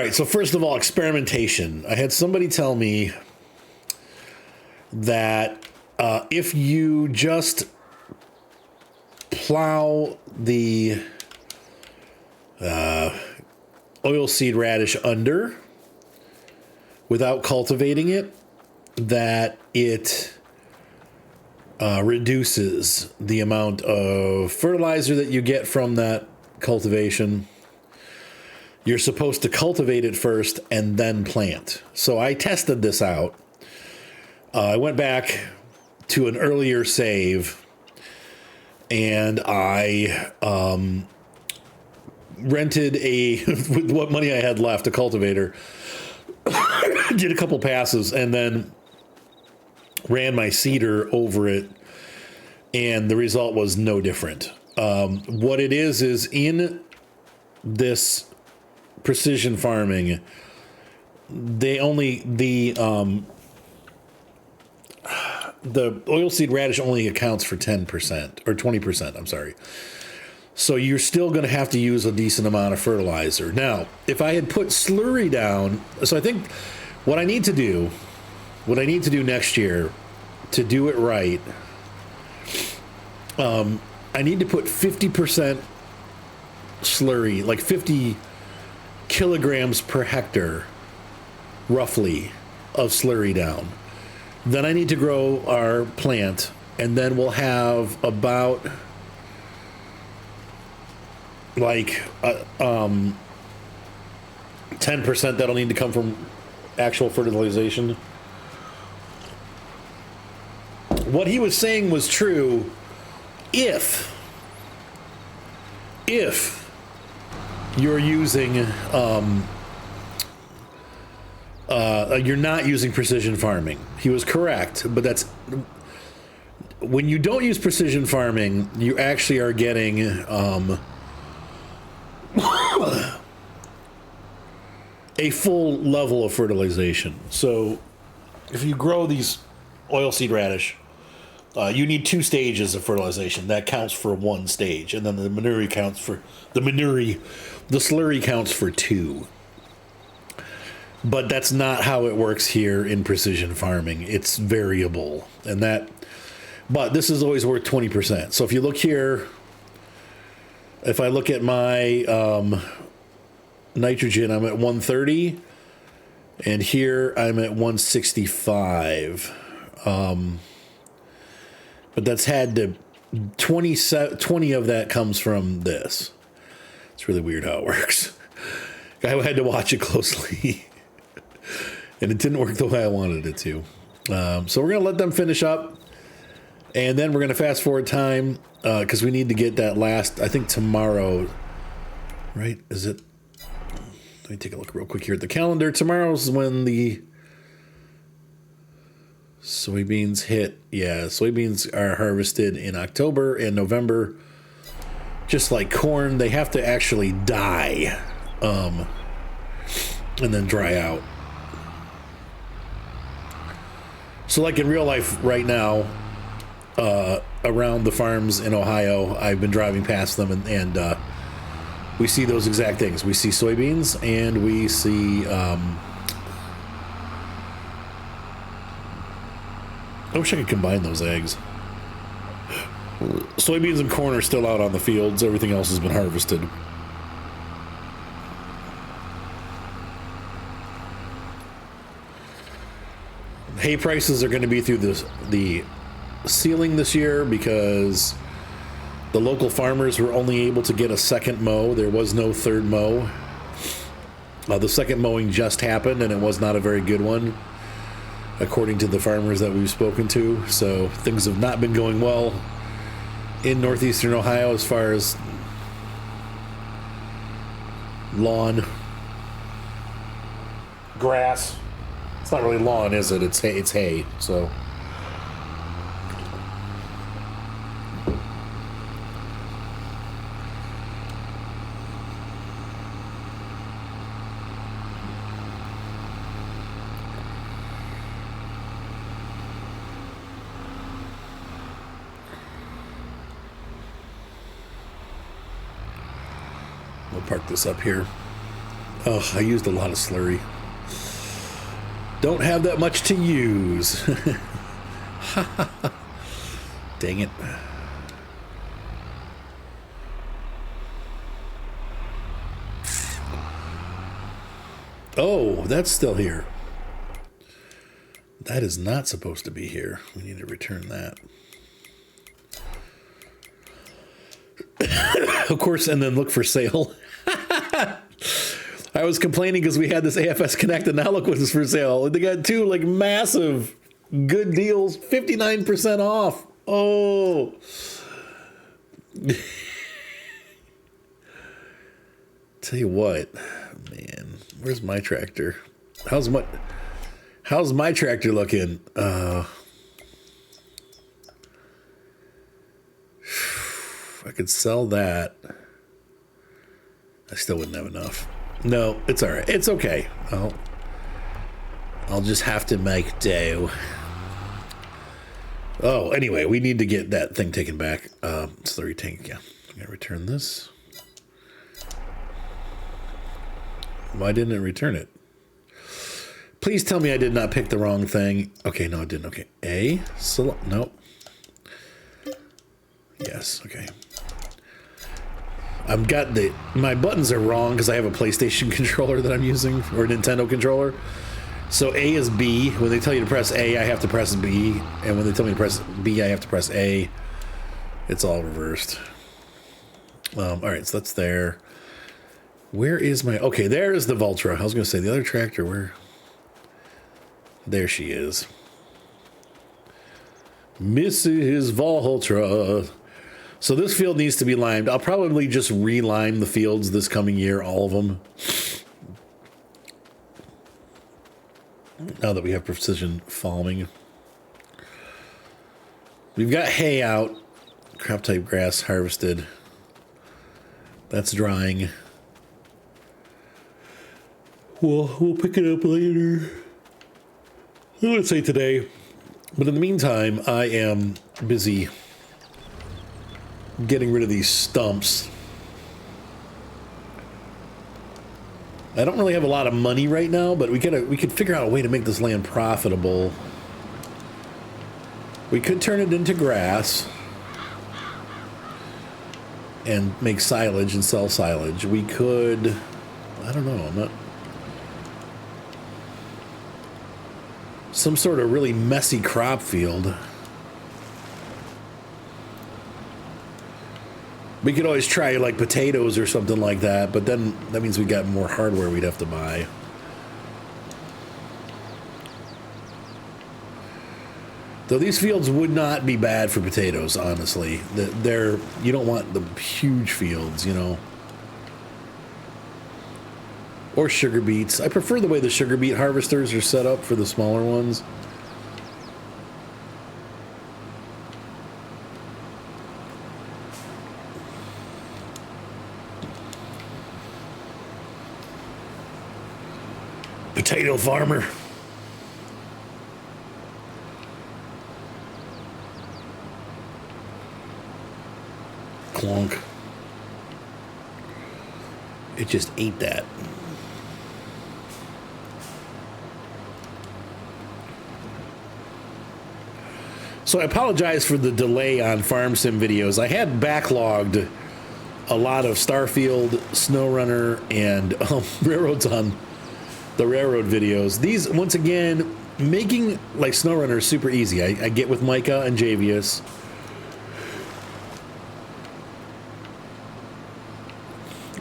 right. So first of all, experimentation. I had somebody tell me that if you just plow the oilseed radish under without cultivating it, that it reduces the amount of fertilizer that you get from that cultivation. You're supposed to cultivate it first and then plant. So I tested this out. I went back to an earlier save and I rented with what money I had left, a cultivator. Did a couple passes and then ran my seeder over it, and the result was no different. What it is in this precision farming, the oilseed radish only accounts for 10% or 20%. I'm sorry. So you're still going to have to use a decent amount of fertilizer. Now, if I had put slurry down, so I think what I need to do next year to do it right, I need to put 50% slurry, like 50 kilograms per hectare, roughly, of slurry down. Then I need to grow our plant, and then we'll have about 10% that'll need to come from actual fertilization. What he was saying was true if you're using you're not using precision farming. He was correct, but that's when you don't use precision farming, you actually are getting a full level of fertilization. So if you grow these oilseed radish, you need 2 stages of fertilization. That counts for 1 stage, and then the slurry counts for 2. But that's not how it works here in precision farming. It's variable, but this is always worth 20%. So if you look here, if I look at my nitrogen, I'm at 130, and here I'm at 165. But that's had to 20 of that comes from this. It's really weird how it works. I had to watch it closely, and it didn't work the way I wanted it to. So we're going to let them finish up, and then we're going to fast forward time because we need to get that last, I think tomorrow, right? Is it? Let me take a look real quick here at the calendar. Tomorrow's when the soybeans hit. Yeah, soybeans are harvested in October and November. Just like corn, they have to actually die and then dry out. So like in real life right now, around the farms in Ohio, I've been driving past them and we see those exact things. We see soybeans and we see I wish I could combine those eggs. Soybeans and corn are still out on the fields. Everything else has been harvested. Hay prices are going to be through the ceiling this year because the local farmers were only able to get a second mow. There was no third mow. The second mowing just happened, and it was not a very good one, according to the farmers that we've spoken to. So things have not been going well in northeastern Ohio as far as lawn, grass. It's not really lawn, is it? It's hay. It's hay. So we'll park this up here. Oh, I used a lot of slurry. Don't have that much to use. Dang it. Oh, that's still here. That is not supposed to be here. We need to return that. Of course, and then look for sale. I was complaining because we had this AFS Connect, and now look what is for sale. They got two like massive good deals, 59% off. Oh. Tell you what, man, where's my tractor? How's my tractor looking? I could sell that. I still wouldn't have enough. No, it's all right. It's okay. I'll just have to make do. Oh, anyway, we need to get that thing taken back. Slurry tank. Yeah, I'm gonna return this. Why didn't it return it? Please tell me I did not pick the wrong thing. Okay, no, it didn't. Okay, no. Yes. Okay. I've got my buttons are wrong because I have a PlayStation controller that I'm using, or a Nintendo controller. So A is B. When they tell you to press A, I have to press B. And when they tell me to press B, I have to press A. It's all reversed. All right, so that's there. Where is my... Okay, there is the Vultra. I was going to say, the other tractor, where... There she is. Mrs. Vultra. So this field needs to be limed. I'll probably just re-lime the fields this coming year, all of them. Now that we have precision farming. We've got hay out. Crop type grass harvested. That's drying. We'll pick it up later. I wouldn't say today. But in the meantime, I am busy getting rid of these stumps. I don't really have a lot of money right now, but we could figure out a way to make this land profitable. We could turn it into grass and make silage and sell silage. We could, I don't know, I'm not, some sort of really messy crop field. We could always try like potatoes or something like that, but then that means we got more hardware we'd have to buy. Though these fields would not be bad for potatoes, honestly. You don't want the huge fields, you know. Or sugar beets. I prefer the way the sugar beet harvesters are set up for the smaller ones. Potato farmer. Clonk. It just ate that. So I apologize for the delay on Farm Sim videos. I had backlogged a lot of Starfield, SnowRunner, and Railroads on the Railroad videos. These, once again, making like SnowRunner is super easy. I get with Micah and Javius.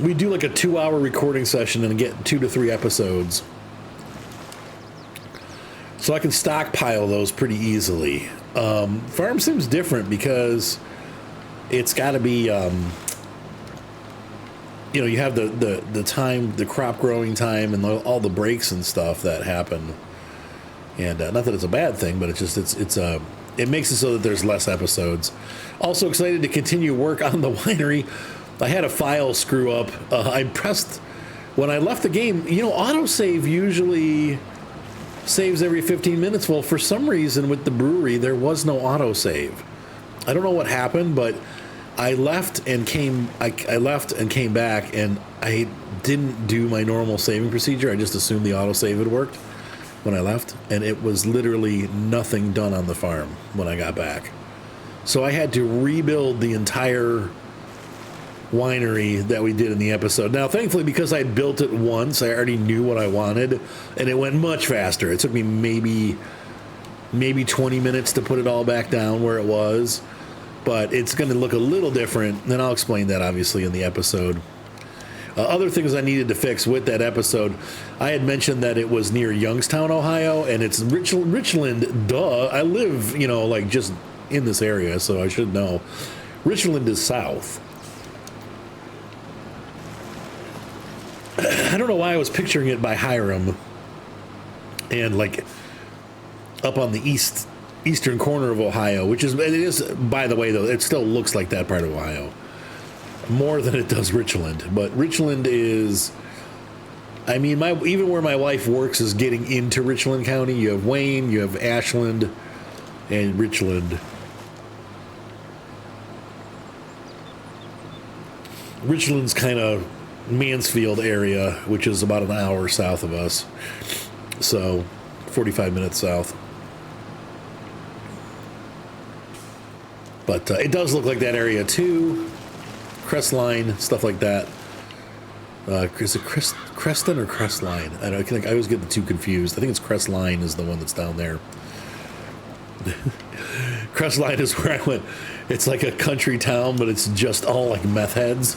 We do like a 2-hour recording session and get 2 to 3 episodes. So I can stockpile those pretty easily. Farm Sim's different because it's got to be, you know, you have the time, the crop growing time, and all the breaks and stuff that happen. And not that it's a bad thing, but it's just it makes it so that there's less episodes. Also excited to continue work on the winery. I had a file screw up. I pressed when I left the game. You know, autosave usually saves every 15 minutes. Well, for some reason with the brewery, there was no autosave. I don't know what happened, but I left and came. I left and came back, and I didn't do my normal saving procedure. I just assumed the autosave had worked when I left, and it was literally nothing done on the farm when I got back. So I had to rebuild the entire winery that we did in the episode. Now, thankfully, because I built it once, I already knew what I wanted, and it went much faster. It took me maybe 20 minutes to put it all back down where it was, but it's going to look a little different, and I'll explain that, obviously, in the episode. Other things I needed to fix with that episode, I had mentioned that it was near Youngstown, Ohio, and it's Richland, duh. I live, like just in this area, so I should know. Richland is south. I don't know why I was picturing it by Hiram and like up on the eastern corner of Ohio, it is, by the way, though, it still looks like that part of Ohio more than it does Richland. But Richland is, I mean, even where my wife works is getting into Richland County. You have Wayne, you have Ashland, and Richland. Richland's kind of Mansfield area, which is about an hour south of us. So 45 minutes south. But it does look like that area too. Crestline, stuff like that. Is it Creston or Crestline? I always get the two confused. I think it's Crestline is the one that's down there. Crestline is where I went. It's like a country town, but it's just all like meth heads.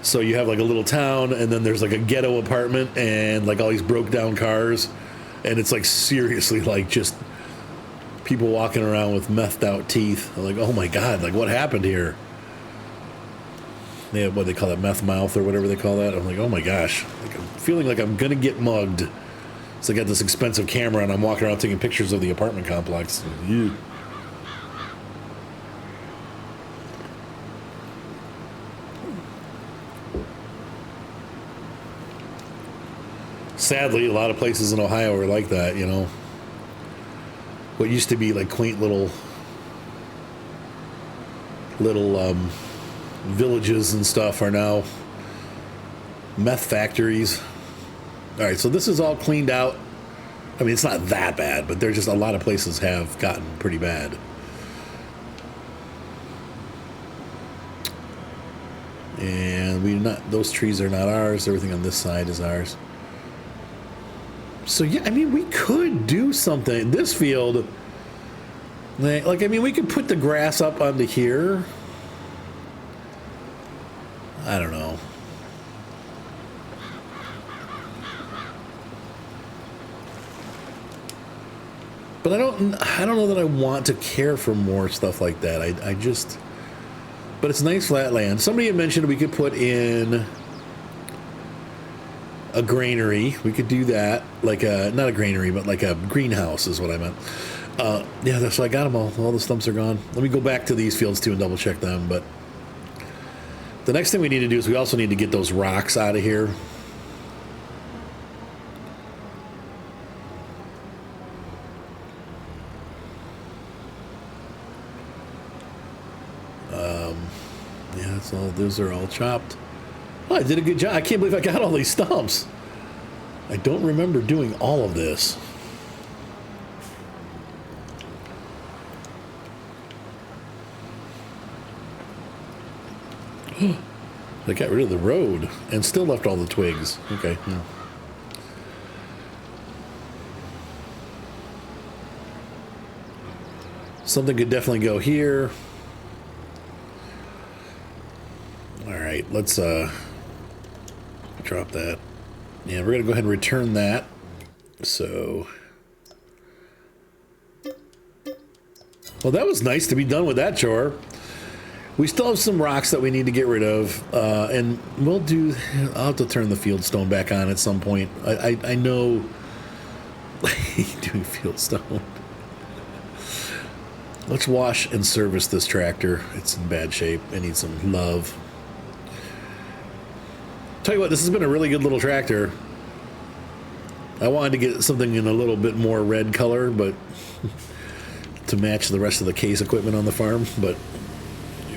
So you have like a little town, and then there's like a ghetto apartment and like all these broke down cars. And it's like seriously like just people walking around with methed out teeth. I'm like, oh my God, like what happened here? They have what they call that, meth mouth or whatever they call that. I'm like, oh my gosh, like I'm feeling like I'm gonna get mugged. So I got this expensive camera and I'm walking around taking pictures of the apartment complex. Ew. Sadly, a lot of places in Ohio are like that, What used to be like quaint little villages and stuff are now meth factories. All right, so this is all cleaned out. I mean, it's not that bad, but there's just a lot of places have gotten pretty bad. And those trees are not ours. Everything on this side is ours. So yeah, I mean, we could do something. This field, we could put the grass up onto here. I don't know. But I don't know that I want to care for more stuff like that. But it's nice flat land. Somebody had mentioned we could put in a granary. We could do that, not a granary, but like a greenhouse is what I meant. Yeah, so I got them all. All the stumps are gone. Let me go back to these fields too and double check them. But the next thing we need to do is we also need to get those rocks out of here. Yeah, those are all chopped. Oh, I did a good job. I can't believe I got all these stumps. I don't remember doing all of this. They got rid of the road and still left all the twigs. Okay. Yeah. Something could definitely go here. All right, let's drop that. Yeah, we're gonna go ahead and return that. So, well, that was nice to be done with that chore. We still have some rocks that we need to get rid of, and I'll have to turn the field stone back on at some point. I know doing field stone. Let's wash and service this tractor. It's in bad shape. It needs some love. Tell you what, this has been a really good little tractor. I wanted to get something in a little bit more red color, but to match the rest of the case equipment on the farm, but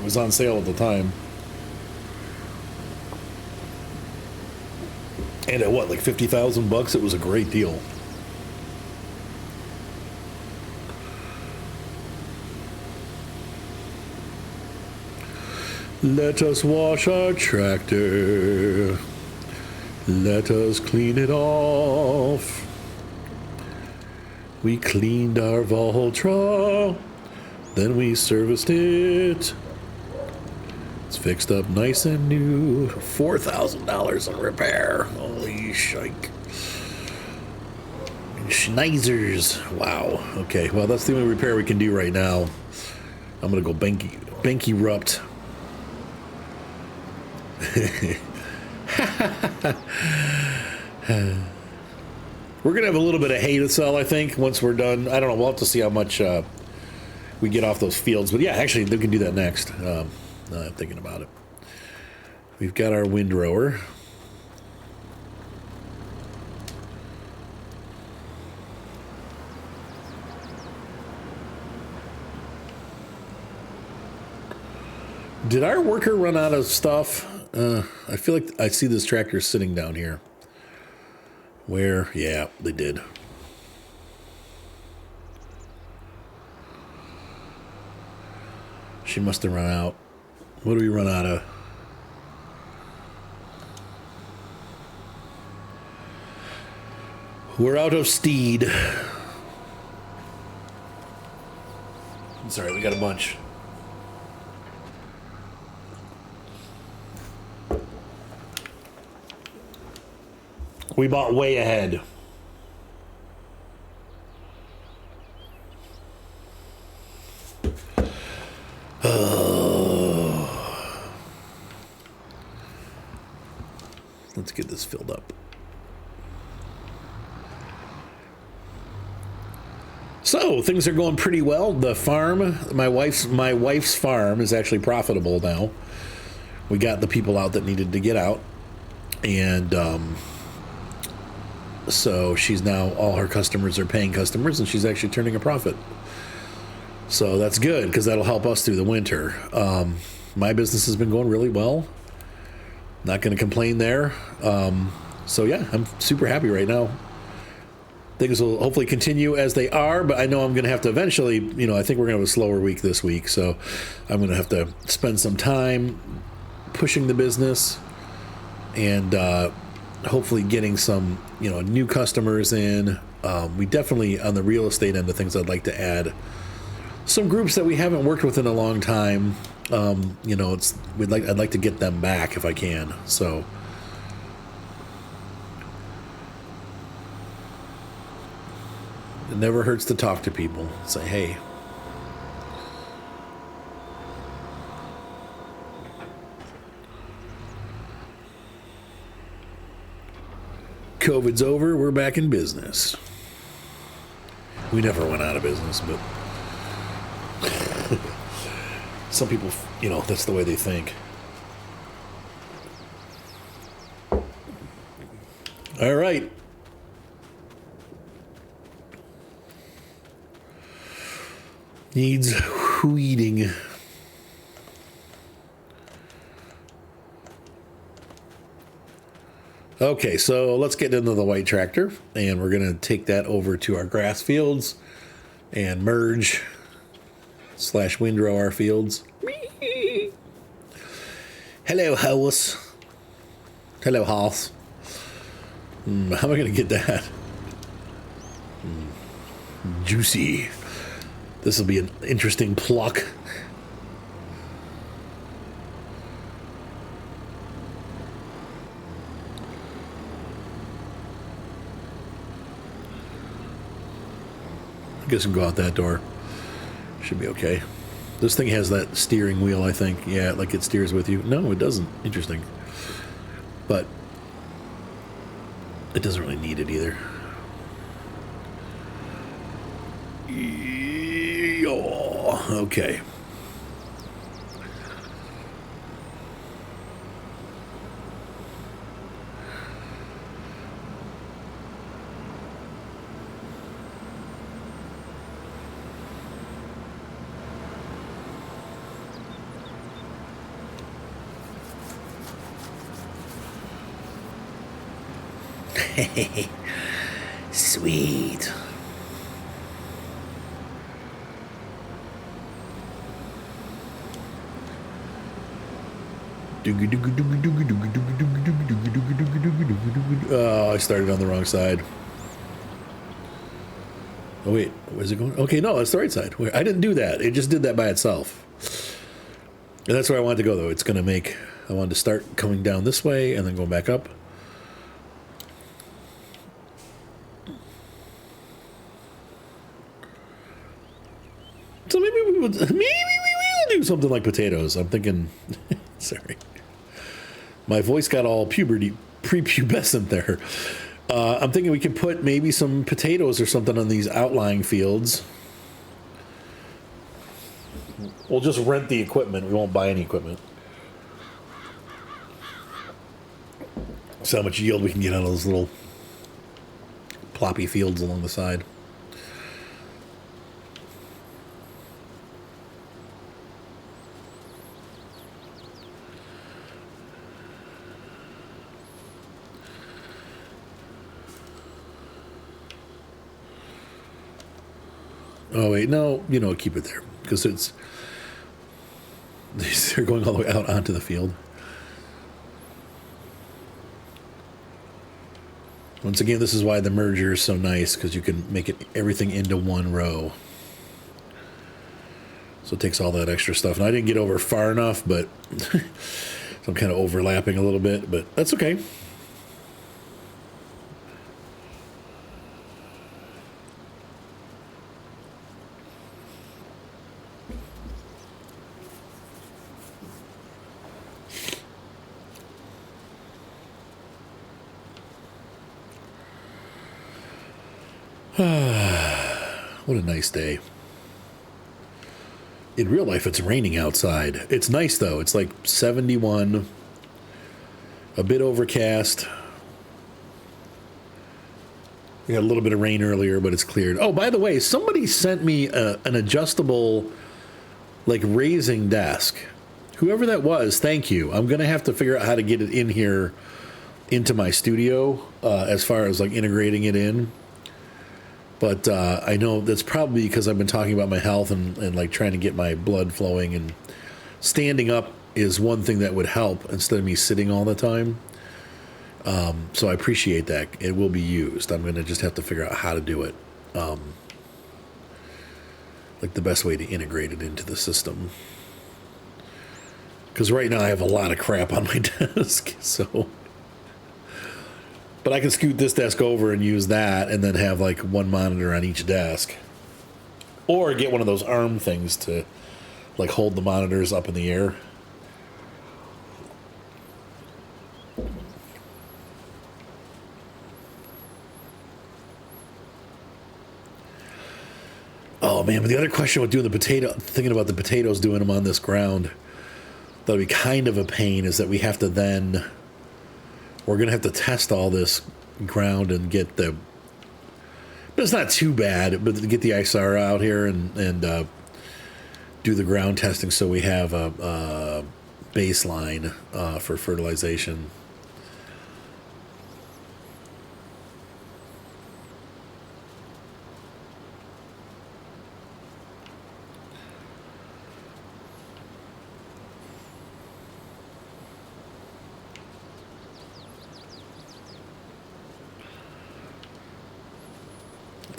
was on sale at the time. And at what, like $50,000? It was a great deal. Let us wash our tractor. Let us clean it off. We cleaned our Valtra, then we serviced it. It's fixed up nice and new. $4,000 on repair. Holy shike. Schneizers. Wow. Okay, well, that's the only repair we can do right now. I'm going to go bank-erupt. We're going to have a little bit of hay to sell, I think, once we're done. I don't know. We'll have to see how much we get off those fields. But yeah, actually, we can do that next. I'm thinking about it. We've got our windrower. Did our worker run out of stuff? I feel like I see this tractor sitting down here. Where? Yeah, they did. She must have run out. What do we run out of? We're out of steed. Sorry, we got a bunch. We bought way ahead. Let's get this filled up. So things are going pretty well. The farm, my wife's farm is actually profitable now. We got the people out that needed to get out, and so she's now, all her customers are paying customers, and she's actually turning a profit. So that's good, because that'll help us through the winter. My business has been going really well. Not going to complain there. So yeah, I'm super happy right now. Things will hopefully continue as they are, but I know I'm going to have to eventually, I think we're going to have a slower week this week. So I'm going to have to spend some time pushing the business and hopefully getting some, new customers in. We definitely, on the real estate end of things, I'd like to add some groups that we haven't worked with in a long time. I'd like to get them back if I can. So it never hurts to talk to people. Say, hey. COVID's over. We're back in business. We never went out of business, but some people, that's the way they think. All right. Needs weeding. Okay, so let's get into the white tractor, and we're going to take that over to our grass fields and merge / windrow our fields. Hello, house. Hello, house. How am I going to get that? Juicy. This will be an interesting pluck. I guess we can go out that door. Should be okay. This thing has that steering wheel, I think. Yeah, like it steers with you. No, it doesn't. Interesting. But it doesn't really need it either. Okay. Sweet. Oh, I started on the wrong side. Oh, wait. Where's it going? Okay, no, it's the right side. I didn't do that. It just did that by itself. And that's where I wanted to go, though. It's going to make... I wanted to start coming down this way and then going back up. So maybe we will do something like potatoes. I'm thinking... Sorry. My voice got all prepubescent there. I'm thinking we could put maybe some potatoes or something on these outlying fields. We'll just rent the equipment. We won't buy any equipment. So how much yield we can get out of those little ploppy fields along the side. Oh, wait, no, keep it there. Because they're going all the way out onto the field. Once again, this is why the merger is so nice, because you can make everything into one row. So it takes all that extra stuff. And I didn't get over far enough, but so I'm kind of overlapping a little bit, but that's okay. What a nice day. In real life, it's raining outside. It's nice, though. It's like 71, a bit overcast. We had a little bit of rain earlier, but it's cleared. Oh, by the way, somebody sent me an adjustable, like, raising desk. Whoever that was, thank you. I'm going to have to figure out how to get it in here into my studio as far as, like, integrating it in. But I know that's probably because I've been talking about my health and like trying to get my blood flowing, and standing up is one thing that would help instead of me sitting all the time. So I appreciate that. It will be used. I'm going to just have to figure out how to do it. Like the best way to integrate it into the system. Because right now I have a lot of crap on my desk. So... But I can scoot this desk over and use that and then have like one monitor on each desk. Or get one of those arm things to like hold the monitors up in the air. Oh man, but the other question with doing thinking about the potatoes, doing them on this ground, that'll be kind of a pain, is that we're going to have to test all this ground and get but it's not too bad, but to get the ISR out here and do the ground testing so we have a baseline for fertilization.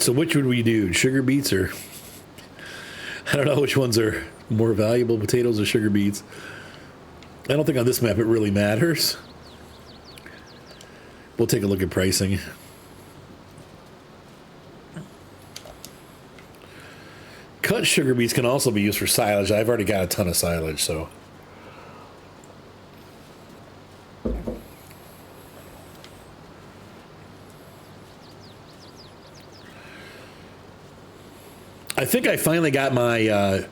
So which would we do? Sugar beets or... I don't know which ones are more valuable, potatoes or sugar beets. I don't think on this map it really matters. We'll take a look at pricing. Cut sugar beets can also be used for silage. I've already got a ton of silage, so... I think I finally got my, a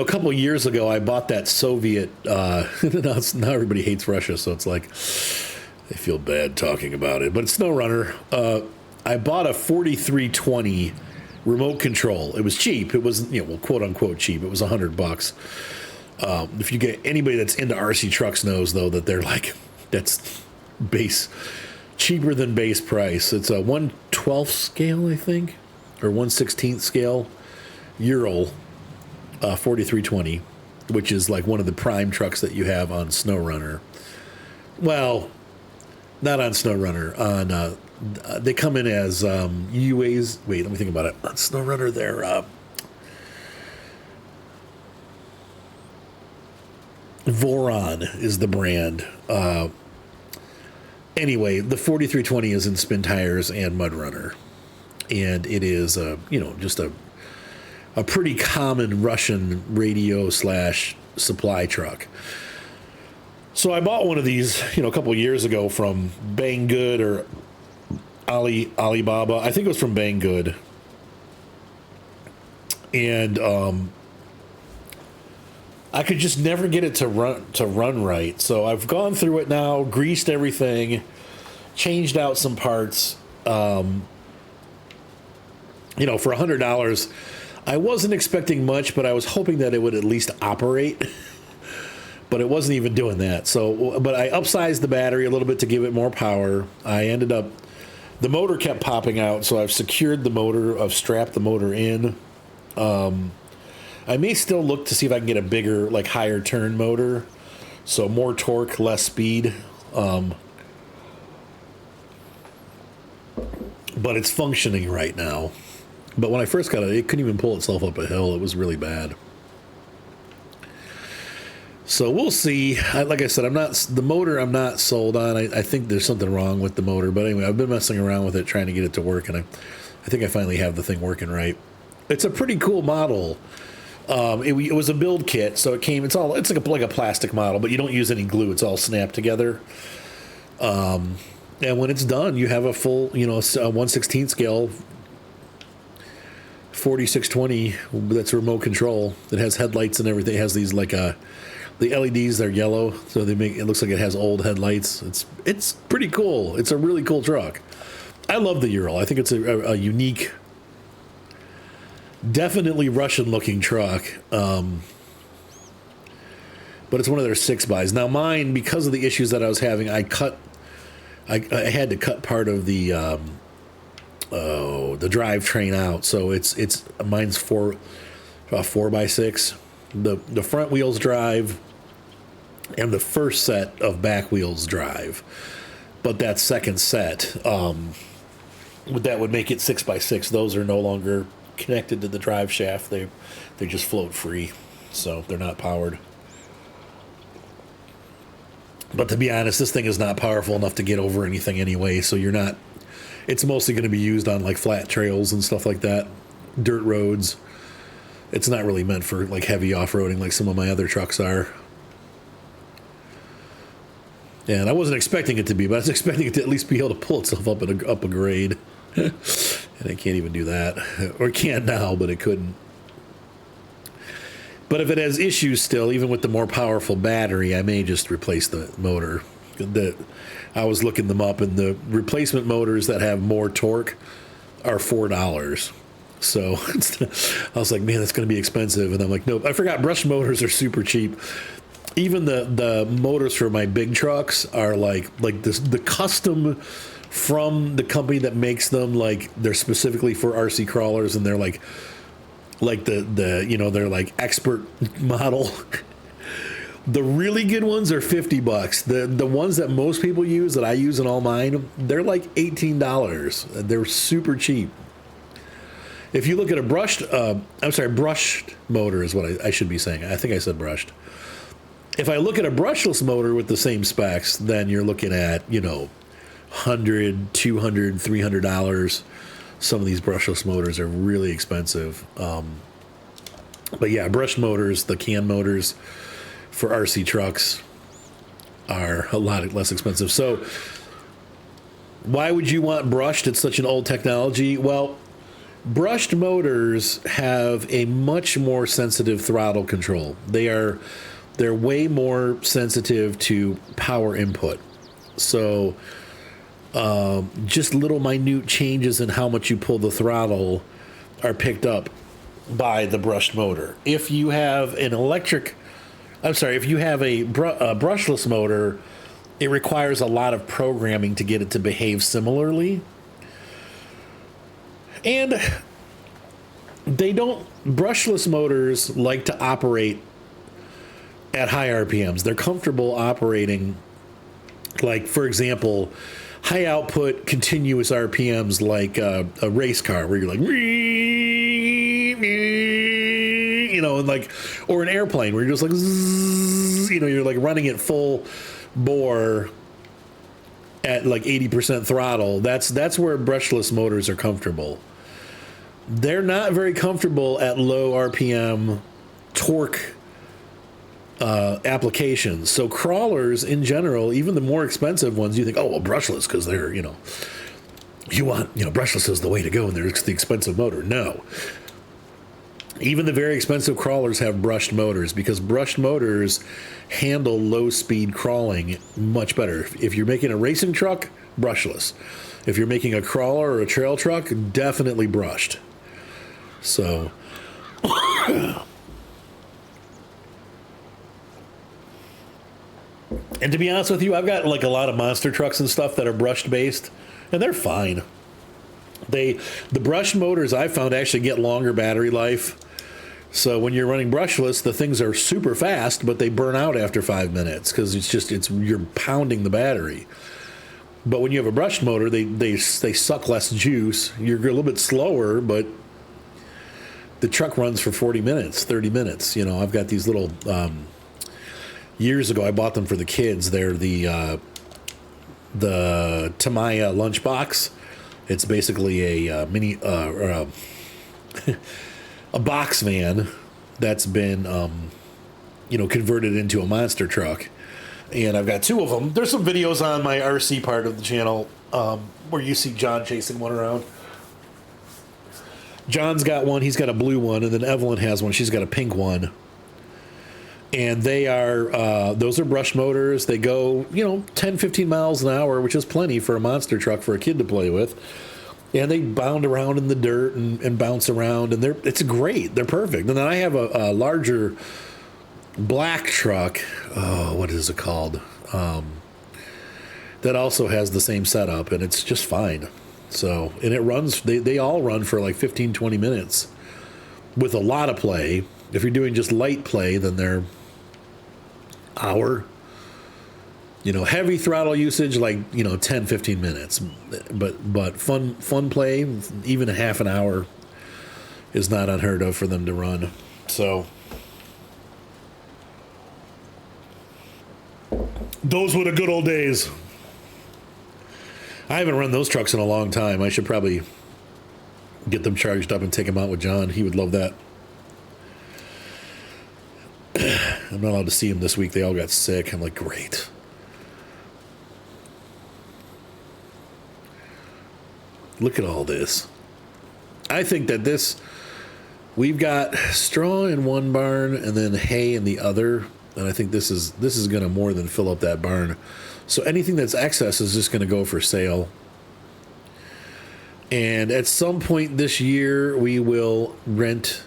couple of years ago, I bought that Soviet, now everybody hates Russia, so it's like, they feel bad talking about it, but it's no runner. I bought a 4320 remote control. It was cheap. It was, quote unquote cheap. It was $100. If you get anybody that's into RC trucks knows, though, that they're like, that's base cheaper than base price. It's a 1/12 scale, I think, or 1/16 scale Ural 4320, which is like one of the prime trucks that you have on SnowRunner. Well, not on SnowRunner. On they come in as UAs. Wait, let me think about it. On SnowRunner, they're Voron is the brand. Anyway, the 4320 is in Spin Tires and Mudrunner, and it is just a pretty common Russian radio / supply truck. So I bought one of these, a couple of years ago from Banggood or Alibaba. I think it was from Banggood, and I could just never get it to run right. So I've gone through it now, greased everything, changed out some parts. For $100, I wasn't expecting much, but I was hoping that it would at least operate. But it wasn't even doing that. So, but I upsized the battery a little bit to give it more power. The motor kept popping out, so I've secured the motor. I've strapped the motor in. I may still look to see if I can get a bigger, higher turn motor. So more torque, less speed. But it's functioning right now. But when I first got it couldn't even pull itself up a hill. It was really bad. So we'll see. Like I said, I'm not sold on. I think there's something wrong with the motor. But anyway, I've been messing around with it, trying to get it to work. And I think I finally have the thing working right. It's a pretty cool model. It was a build kit, so it's like a plastic model, but you don't use any glue. It's all snapped together. And when it's done, you have a full, a 1/16 scale 4620 that's remote control. It has headlights and everything. It has these the LEDs. They're yellow, so it looks like it has old headlights. It's pretty cool. It's a really cool truck. I love the Ural. I think it's a unique, definitely Russian-looking truck, but it's one of their 6x. Now mine, because of the issues that I was having, I had to cut part of the drivetrain out. So mine's 4x6. The front wheels drive, and the first set of back wheels drive. But that second set, that would make it 6x6. Those are no longer connected to the drive shaft. They just float free, so they're not powered. But to be honest, this thing is not powerful enough to get over anything anyway, so it's mostly going to be used on flat trails and stuff like that, dirt roads. It's not really meant for heavy off-roading like some of my other trucks are. And I wasn't expecting it to be, but I was expecting it to at least be able to pull itself up a grade. And it can't even do that. Or it can now, but it couldn't. But if it has issues still, even with the more powerful battery, I may just replace the motor. I was looking them up, and the replacement motors that have more torque are $4. So I was like, man, that's going to be expensive. And I'm like, nope. I forgot brushed motors are super cheap. Even the motors for my big trucks are the custom from the company that makes them. They're specifically for RC crawlers, and they're they're expert model. The really good ones are $50. The ones that most people use, that I use in all mine, they're $18. They're super cheap. If you look at a brushed motor is what I should be saying. I think I said brushed. If I look at a brushless motor with the same specs, then you're looking at, $100, $200, $300. Some of these brushless motors are really expensive. But yeah, brushed motors, the can motors for RC trucks are a lot less expensive. So why would you want brushed? It's such an old technology. Well, brushed motors have a much more sensitive throttle control. They're way more sensitive to power input. So just little minute changes in how much you pull the throttle are picked up by the brushed motor. If you have a brushless motor, it requires a lot of programming to get it to behave similarly. And brushless motors like to operate at high RPMs. They're comfortable operating, like, for example, high output continuous RPMs, like a race car where you're like, and like, or an airplane where you're just like, you're like running at full bore at like 80% throttle. That's where brushless motors are comfortable. They're not very comfortable at low RPM torque applications. So crawlers in general, even the more expensive ones, you think, oh, well, brushless because they're, you want, brushless is the way to go and there's the expensive motor. No. Even the very expensive crawlers have brushed motors because brushed motors handle low speed crawling much better. If you're making a racing truck, brushless. If you're making a crawler or a trail truck, definitely brushed. So, and to be honest with you, I've got like a lot of monster trucks and stuff that are brushed based, and they're fine. The brushed motors I found actually get longer battery life. So when you're running brushless, the things are super fast, but they burn out after 5 minutes because you're pounding the battery. But when you have a brushed motor, they suck less juice. You're a little bit slower, but the truck runs for 40 minutes, 30 minutes. I've got these little, years ago, I bought them for the kids. They're the Tamiya lunchbox. It's basically a mini, a box van that's been, converted into a monster truck. And I've got two of them. There's some videos on my RC part of the channel where you see John chasing one around. John's got one. He's got a blue one. And then Evelyn has one. She's got a pink one. And they are, those are brush motors. They go, 10, 15 miles an hour, which is plenty for a monster truck for a kid to play with. And they bound around in the dirt and bounce around. And it's great. They're perfect. And then I have a larger black truck. Oh, what is it called? That also has the same setup. And it's just fine. So, and it runs, they all run for like 15, 20 minutes with a lot of play. If you're doing just light play, then they're hour. Heavy throttle usage, like, 10, 15 minutes. But fun play, even a half an hour is not unheard of for them to run. So, those were the good old days. I haven't run those trucks in a long time. I should probably get them charged up and take them out with John. He would love that. I'm not allowed to see him this week. They all got sick. I'm like, great. Look at all this. I think that we've got straw in one barn and then hay in the other. And I think this is going to more than fill up that barn. So anything that's excess is just going to go for sale. And at some point this year, we will rent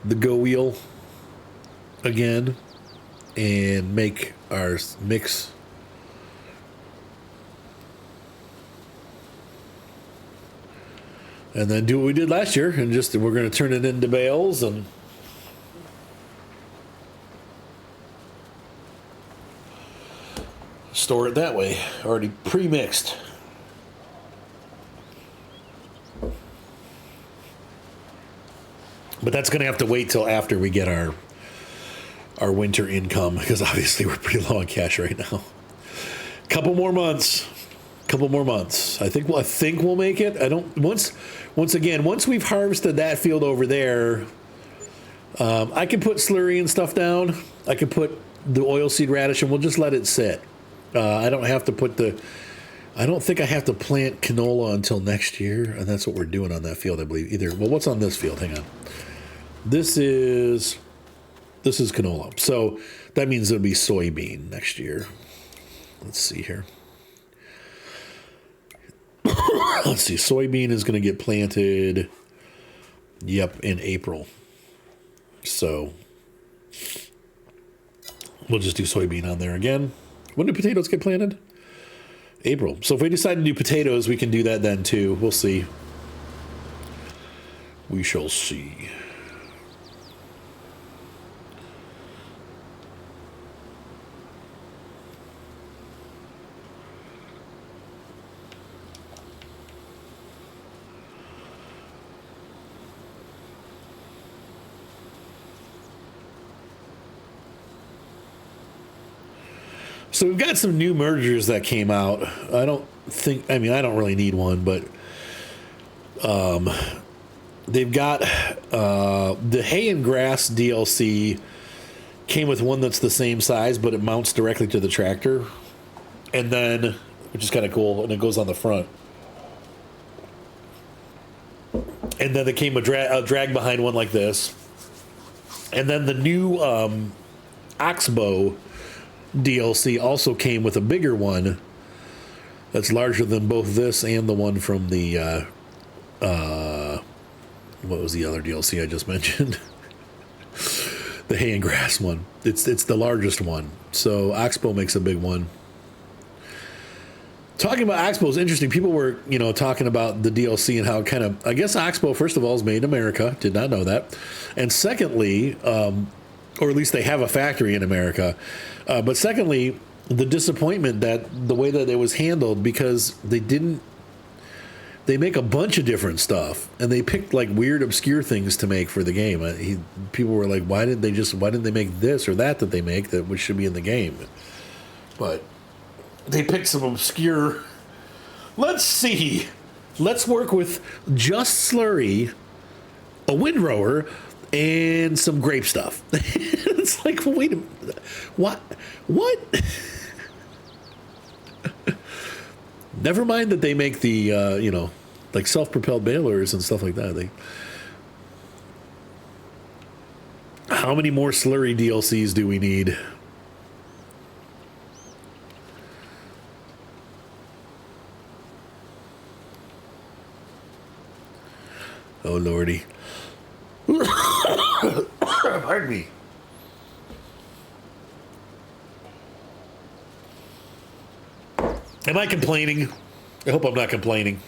the Go Wheel again and make our mix. And then do what we did last year and we're going to turn it into bales and store it that way, already pre-mixed. But that's going to have to wait till after we get our winter income, because obviously we're pretty low on cash right now. Couple more months. I think we'll make it. Once we've harvested that field over there, I can put slurry and stuff down. I can put the oilseed radish and we'll just let it sit. I don't think I have to plant canola until next year, and that's what we're doing on that field, I believe. What's on this field? Hang on. This is canola. So that means it'll be soybean next year. Let's see here. Let's see. Soybean is going to get planted, in April. So we'll just do soybean on there again. When do potatoes get planted? April. So if we decide to do potatoes, we can do that then too. We'll see. We shall see. So we've got some new mergers that came out. I don't really need one, but they've got the hay and grass DLC came with one that's the same size, but it mounts directly to the tractor. And then, which is kind of cool, and it goes on the front. And then there came a drag behind one like this. And then the new Oxbow DLC also came with a bigger one that's larger than both this and the one from the what was the other DLC I just mentioned? The hay and grass one. It's the largest one. So Oxbow makes a big one. Talking about Oxbow is interesting. People were, talking about the DLC and how it kind of, I guess Oxbow, first of all, is made in America. Did not know that. And secondly, or at least they have a factory in America. But secondly, the disappointment that the way that it was handled, because they make a bunch of different stuff, and they picked like weird, obscure things to make for the game. People were like, why didn't they make this or that they make that which should be in the game? But they picked some obscure. Let's work with just slurry, a windrower, and some grape stuff. It's like, well, wait a minute. What? Never mind that they make the, like self-propelled balers and stuff like that. How many more slurry DLCs do we need? Oh, Lordy. Pardon me. Am I complaining? I hope I'm not complaining.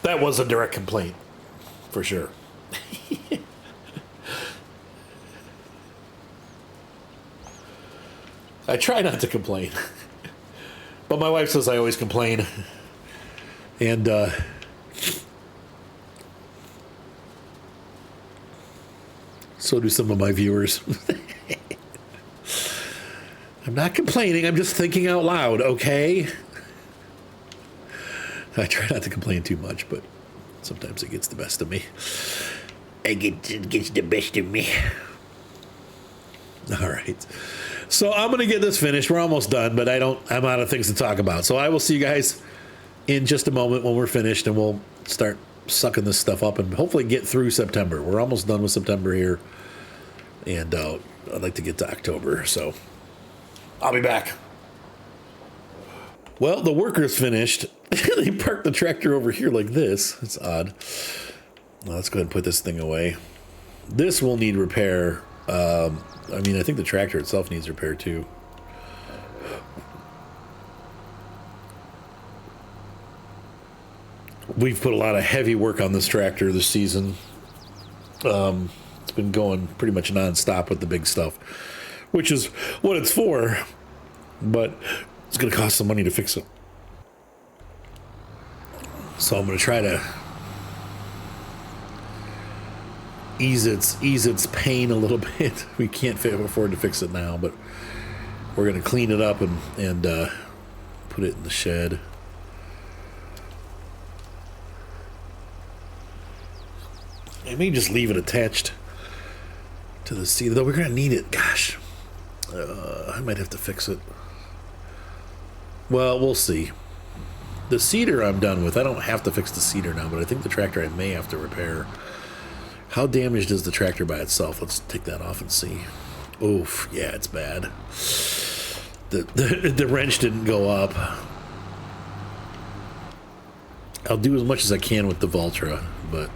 That was a direct complaint, for sure. I try not to complain. But my wife says I always complain. And, so do some of my viewers. I'm not complaining. I'm just thinking out loud, okay? I try not to complain too much, but sometimes it gets the best of me. It gets the best of me. All right. So I'm going to get this finished. We're almost done, but I'm out of things to talk about. So I will see you guys in just a moment when we're finished, and we'll start sucking this stuff up and hopefully get through September. We're almost done with September here, and I'd like to get to October, so I'll be back. Well, the worker's finished. They parked the tractor over here like this. It's odd. Well, let's go ahead and put this thing away. This will need repair. I think the tractor itself needs repair too. We've put a lot of heavy work on this tractor this season. It's been going pretty much nonstop with the big stuff, which is what it's for, but it's going to cost some money to fix it. So I'm going to try to ease its pain a little bit. We can't afford to fix it now, but we're going to clean it up and put it in the shed. I may just leave it attached to the seat, though we're going to need it. Gosh, I might have to fix it. Well, we'll see. The seeder I'm done with. I don't have to fix the seeder now, but I think the tractor I may have to repair. How damaged is the tractor by itself? Let's take that off and see. Oof, yeah, it's bad. The wrench didn't go up. I'll do as much as I can with the Valtra, but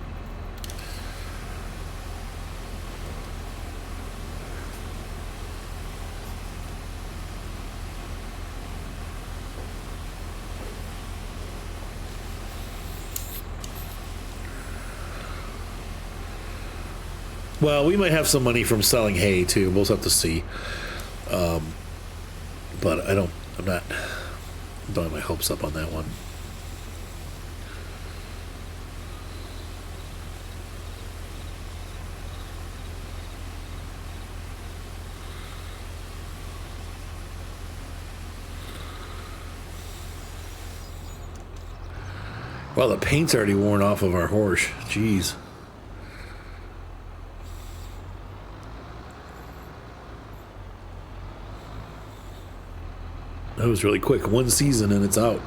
Well, we might have some money from selling hay too. We'll have to see. But don't have my hopes up on that one. Well, the paint's already worn off of our horse. Jeez. That was really quick. One season and it's out.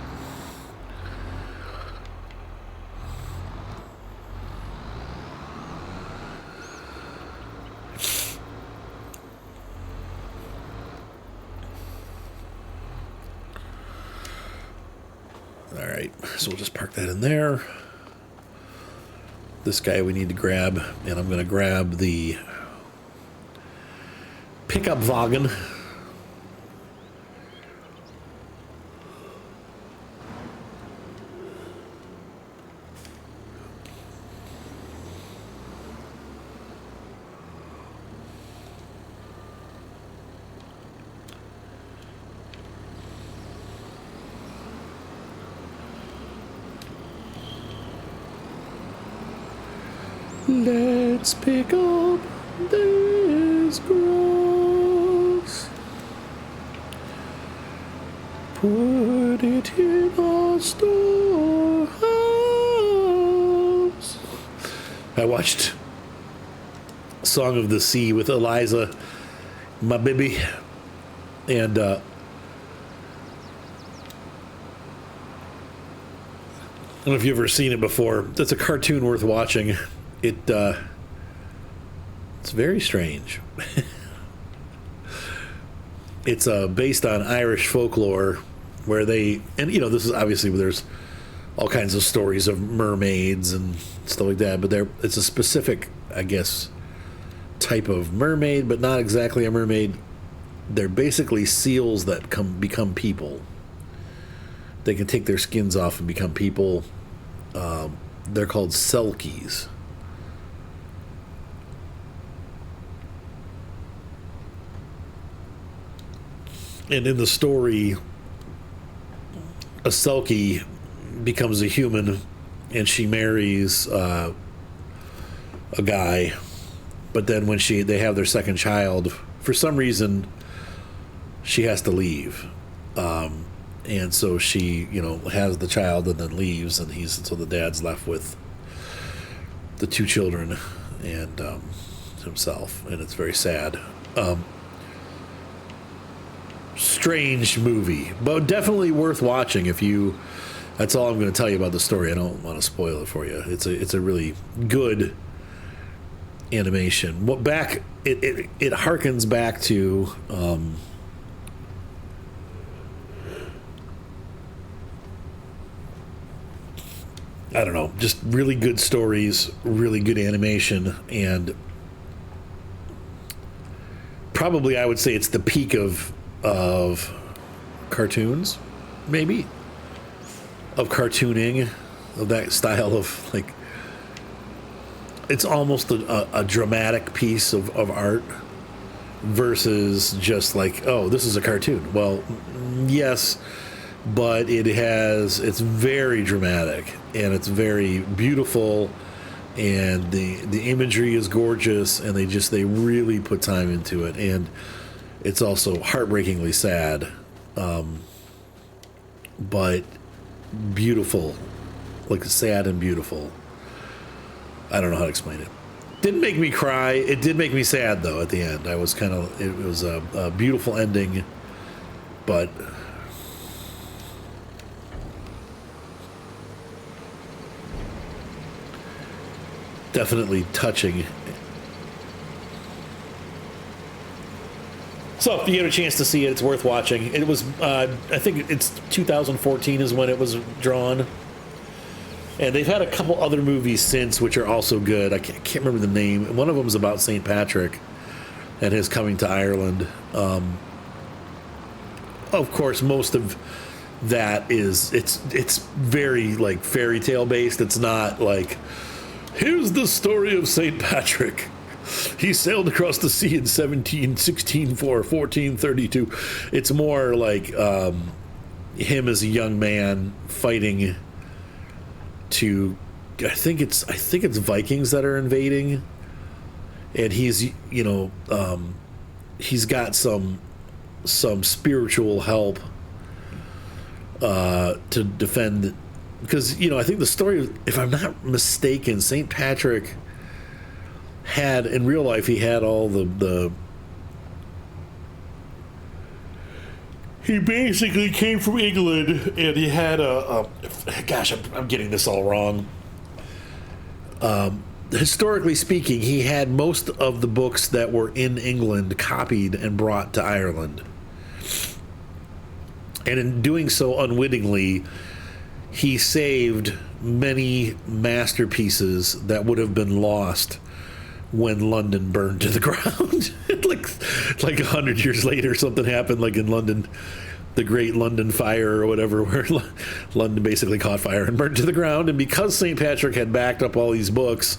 All right, so we'll just park that in there. This guy we need to grab, and I'm going to grab the pickup wagon. Let's pick up this grass, put it in our storehouse. I watched Song of the Sea with Eliza, my baby, and I don't know if you've ever seen it before. That's a cartoon worth watching. It's very strange. It's based on Irish folklore, where this is obviously where there's all kinds of stories of mermaids and stuff like that, but it's a specific, I guess, type of mermaid, but not exactly a mermaid. They're basically seals that become people. They can take their skins off and become people. They're called selkies. And in the story, a selkie becomes a human, and she marries a guy. But then when they have their second child, for some reason, she has to leave. And so she, has the child and then leaves, and so the dad's left with the two children and himself, and it's very sad. Strange movie, but definitely worth watching that's all I'm going to tell you about the story. I don't want to spoil it for you. It's a really good animation. It harkens back to I don't know, just really good stories, really good animation, and probably I would say it's the peak of cartoons, maybe, of cartooning, of that style of, like, it's almost a dramatic piece of art versus just like, oh, this is a cartoon. Well, yes, but it's very dramatic and it's very beautiful, and the imagery is gorgeous, and they really put time into it, and it's also heartbreakingly sad, but beautiful, like sad and beautiful. I don't know how to explain it. Didn't make me cry. It did make me sad though at the end. It was a beautiful ending, but definitely touching. So if you get a chance to see it, it's worth watching. It was, I think it's 2014 is when it was drawn. And they've had a couple other movies since, which are also good. I can't remember the name. One of them is about St. Patrick and his coming to Ireland. Of course, most of that it's very like fairy tale based. It's not like, here's the story of St. Patrick. He sailed across the sea in 1432. It's more like him as a young man fighting to. I think it's Vikings that are invading, and he's he's got some spiritual help to defend, because I think the story, if I'm not mistaken, St. Patrick had in real life, he had all the he basically came from England, and he had gosh, I'm getting this all wrong. Historically speaking, he had most of the books that were in England copied and brought to Ireland. And in doing so unwittingly, he saved many masterpieces that would have been lost when London burned to the ground. like 100 years later, something happened, like in London, the Great London Fire or whatever, where London basically caught fire and burned to the ground. And because St. Patrick had backed up all these books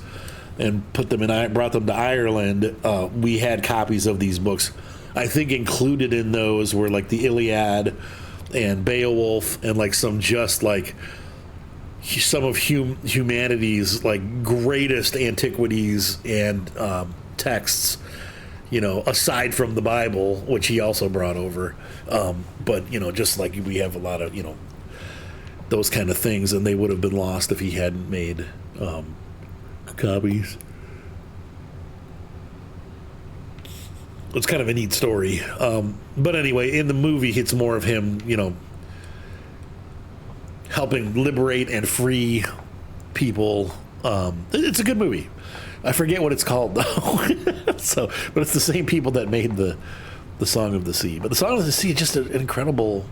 and brought them to Ireland, we had copies of these books. I think included in those were like the Iliad and Beowulf, and like some of humanity's like greatest antiquities and texts, aside from the Bible, which he also brought over. But just like we have a lot of those kind of things, and they would have been lost if he hadn't made copies. It's kind of a neat story. But anyway, in the movie, it's more of him, helping liberate and free people. It's a good movie. I forget what it's called, though. But it's the same people that made the Song of the Sea. But the Song of the Sea is just an incredible,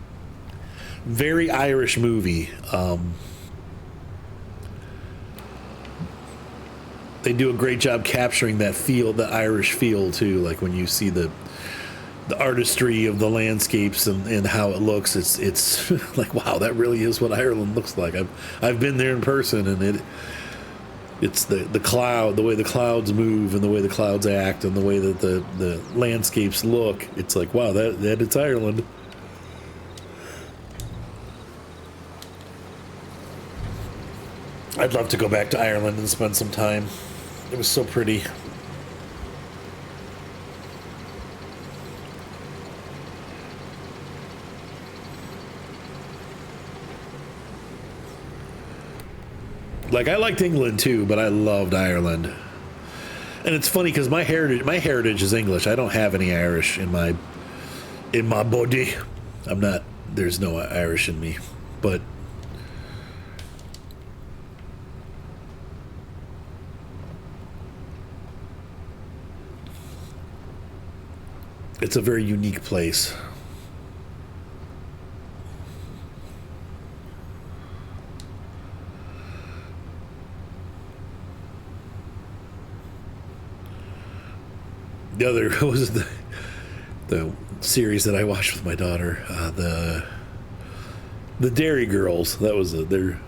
very Irish movie. They do a great job capturing that feel, the Irish feel too. Like when you see the artistry of the landscapes and how it looks, it's like, wow, that really is what Ireland looks like. I've been there in person, and it's the cloud, the way the clouds move and the way the clouds act and the way that the landscapes look. It's like, wow, that it's Ireland. I'd love to go back to Ireland and spend some time. It was so pretty. Like, I liked England too, but I loved Ireland. And it's funny because my heritage is English. I don't have any Irish in my body. There's no Irish in me, but it's a very unique place. The other was the series that I watched with my daughter, the Dairy Girls. That was they're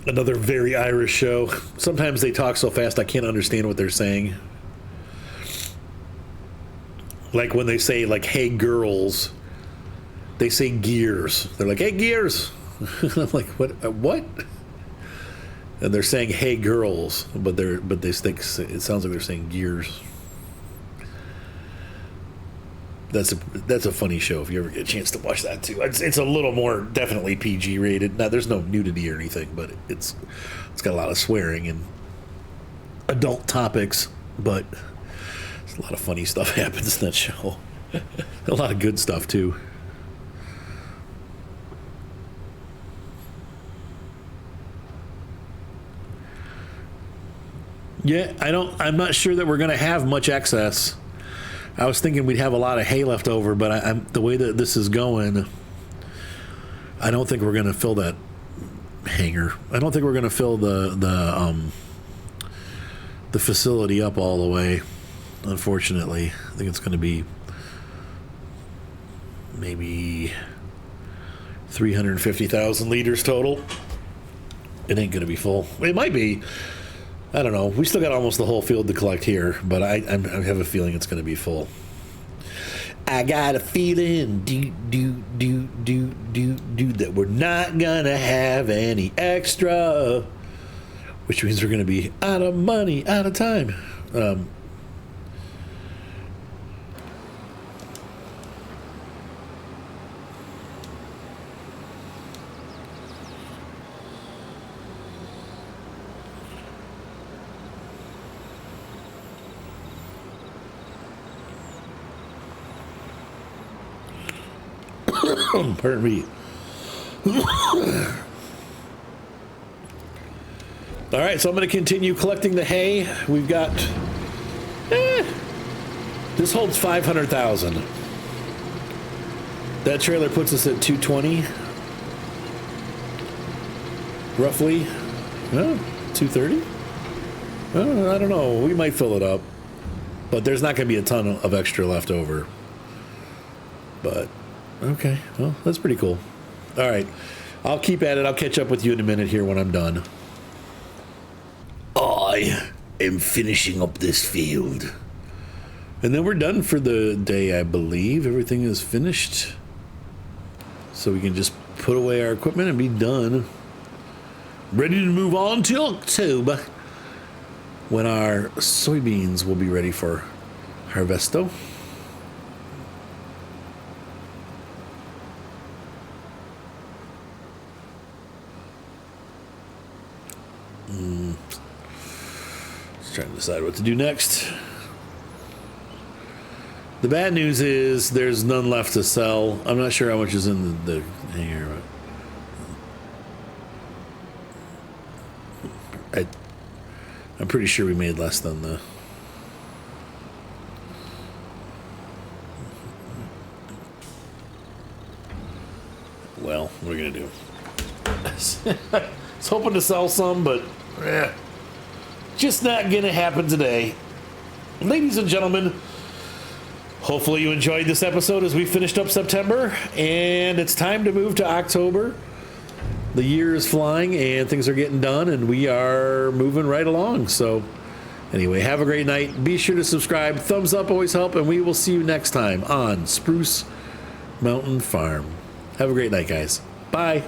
another very Irish show. Sometimes they talk so fast I can't understand what they're saying. Like when they say, like, hey girls, they say gears. They're like, hey gears. I'm like, what? And they're saying hey girls, but they think it sounds like they're saying gears. That's a funny show if you ever get a chance to watch that too. It's a little more definitely PG rated. Now there's no nudity or anything, but it's got a lot of swearing and adult topics, but a lot of funny stuff happens in that show. A lot of good stuff too. Yeah, I'm not sure that we're going to have much excess. I was thinking we'd have a lot of hay left over, but the way that this is going, I don't think we're going to fill that hangar. I don't think we're going to fill the facility up all the way. Unfortunately, I think it's going to be maybe 350,000 liters total. it ain't going to be full. It might be. I don't know. We still got almost the whole field to collect here, but I have a feeling it's going to be full. I got a feeling that we're not going to have any extra, which means we're going to be out of money, out of time. Pardon me. All right, so I'm going to continue collecting the hay. We've got... this holds 500,000. That trailer puts us at 220. Roughly. 230? I don't know. We might fill it up. But there's not going to be a ton of extra left over. But... okay, well, that's pretty cool. All right, I'll keep at it. I'll catch up with you in a minute here when I'm done. I am finishing up this field. And then we're done for the day, I believe. Everything is finished. So we can just put away our equipment and be done. Ready to move on till October, when our soybeans will be ready for harvesto. Trying to decide what to do next. The bad news is there's none left to sell. I'm not sure how much is in the here. I'm pretty sure we made less than the... well, what are we gonna do? I was hoping to sell some, but just not gonna happen today. Ladies and gentlemen, hopefully you enjoyed this episode as we finished up September, and it's time to move to October. The year is flying and things are getting done, and we are moving right along. So anyway, have a great night. Be sure to subscribe. Thumbs up always help, and we will see you next time on Spruce Mountain Farm. Have a great night, guys. Bye.